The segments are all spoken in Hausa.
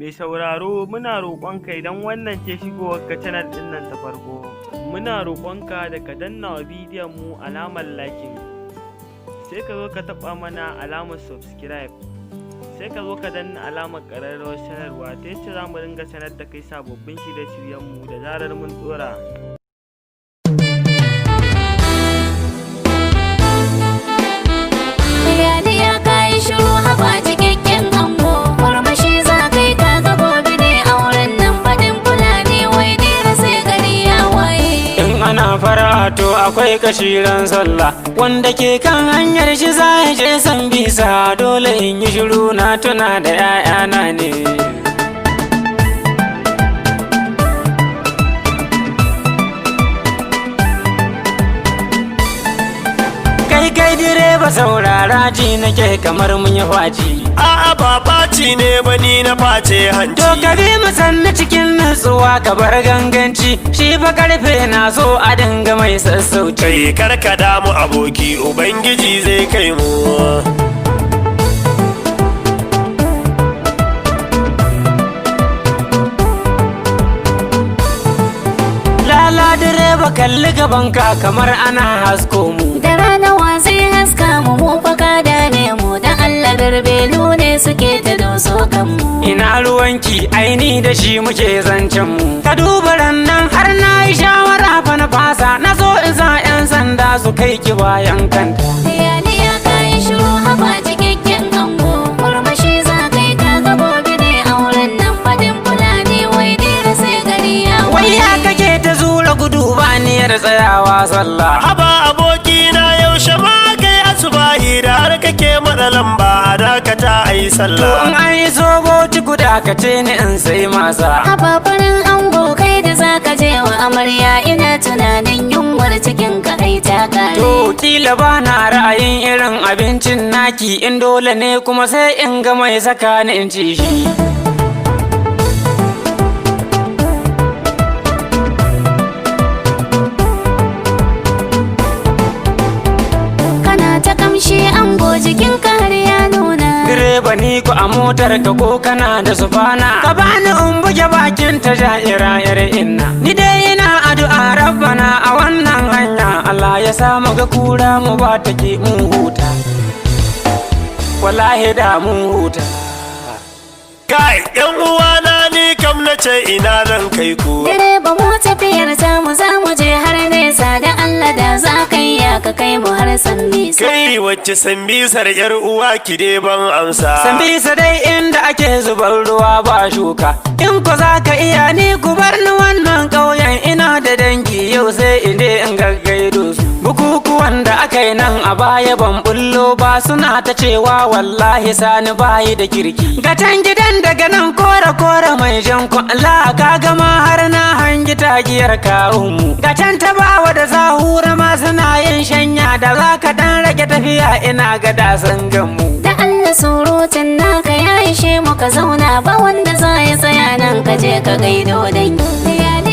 Mai sauraro muna roƙonka idan wannan ce shigowarka channel ɗin nan ta farko, muna roƙonka da ka danna wa bidiyon mu alamar liking, sai ka zo ka taɓa mana alamar subscribe, sai ka zo ka danna alamar ƙararrawar sanarwa ta yacce za mu ringa sanar da kai sababbin shirye-shiryen mu da zarar mun ɗora. Ya kai shiru haba cikakken ango, murmushi za kai ka ga gobe ne auren nan faɗin fulani wai dira sai gari ya waye. In ana fara to akwai kashiran sallah, wanda ke kan hanyar shi za ya je sambisa, dole in yi shiru na tuna da 'ya'yana ne. Kai direba saurara ji nake kamar mun yi faci. A'a ba ɓaci ne ba ni na face hanci. To ka bi mu sannu cikin nutsuwa ka bar ganganci, shi fa karfe na so a dinga mai sassauci. Kai karkada mu aboki, ubangiji zai kai mu. Lala direba kalli gabanka kamar ana hasko mu. Da rana wa zai haska mu mu faka da ne mu, da Allah garbelu ne suke ta doso kanmu. Ina ruwanki aini da shi muke zancen mu. Ka duba rannan har na yi shawara fa na fasa, na so in sa 'yan sanda su kai ki bayan kanta. Ya kai shiru haba cikakken ango, murmushi za kai ka ga gobe ne auren nan faɗin fulani wai dira sai gari ya waye. Wai ya kake ta zura gudu ba niyar tsayawa sallah. Haba aboki na yaushe ma kai asubahi da har kake mana lamba a dakata a yi To sallah. in an yi sobo ci guda ka ce ni in sai masa. Haba farin ango kai da za ka je wa amarya, ina tunanin yunwar cikin ka kai ta kare. To kila ba na ra'ayin irin abincin naki, in dole ne kuma sai in ga mai saka ni in ci shi. Kana ta kamshi ango jikin ka har ya nuna. Direba ni ku a motar ka ko kana da sufana, ka bani in buge bakin ta ja'ira yar inna. Ni dai ina addu'a rabbana a wannan hanya, Allah ya sa mu ga kura mu ba take mun huta. Wallahi da mun huta. Kai yan uwana ni kam na ce ina zan kai ku. Direba mu tafiyar ta mu za mu je har nesa, da Allah da za ka iya ka kai mu har sambisa. Kai wacce sambisar yar uwa ki dai ban amsa. Sambisa dai inda ake zubar ruwa ba shuka. In ko za ka iya ni ku bar ni wannan ƙauyen, ina da dangi yau sai in je in gaggaido su. Bukukuwan da aka yi nan a baya ban bullo ba, suna ta cewa wallahi sani bayi da kirki. Gatan gidan daga nan kore mai jan kwalla, ka gama har na hangi tagiyar kawunmu. Gatan ta bawa da zahura ma suna yin shanya, da za ka dan rage tafiya ina ga dasan ganmu. Da Allah surutun naka ya ishe mu ka zauna, ba wanda za ya tsaya nan ka je ka gaido dangi.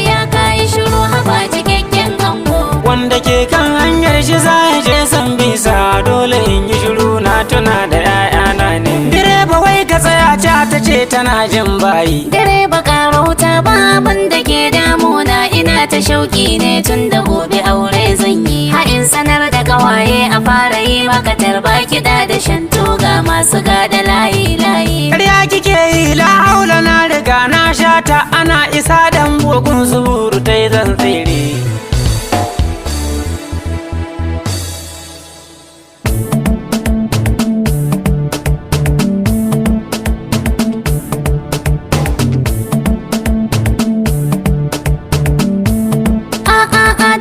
Ya kai shiru haba cikakken ango, Wanda ke kan hanyar shi za ya je sambisa, dole in yi shiru na tuna da 'ya'yana ne. Direba wai ka tsaya ta ce tana jin bayi. direba karauta ba abin da ke damuna, ina ta shauki ne tun da gobe aure zan yi. Ha'in sanar da kawaye a fara yi maka tarba kiɗa da shanto ga masu gada layi. Karya kike yi la haula na riga na shata, ana isa dan bugun zuburu ta zan tsere.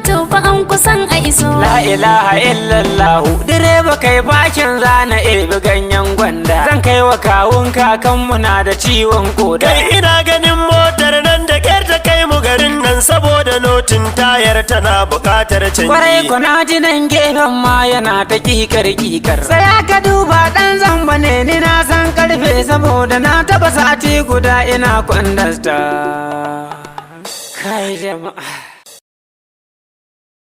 To fa an kusan a iso. La ilaha illallah, direba kai bakin zana ebi ganyen gwanda, zan kai wa kawun kakanmu na da ciwon koda. Kai ina ganin motar nan da ƙyar ta kai mu garin nan, saboda notin tayar tana buƙatar canji. Kwarai ku na ji nan gefen ma yana ta kikar. Sai aka duba ɗan zamba ne, ni na san karfe saboda na taba sati guda ina kwandasta. Kai jama'a.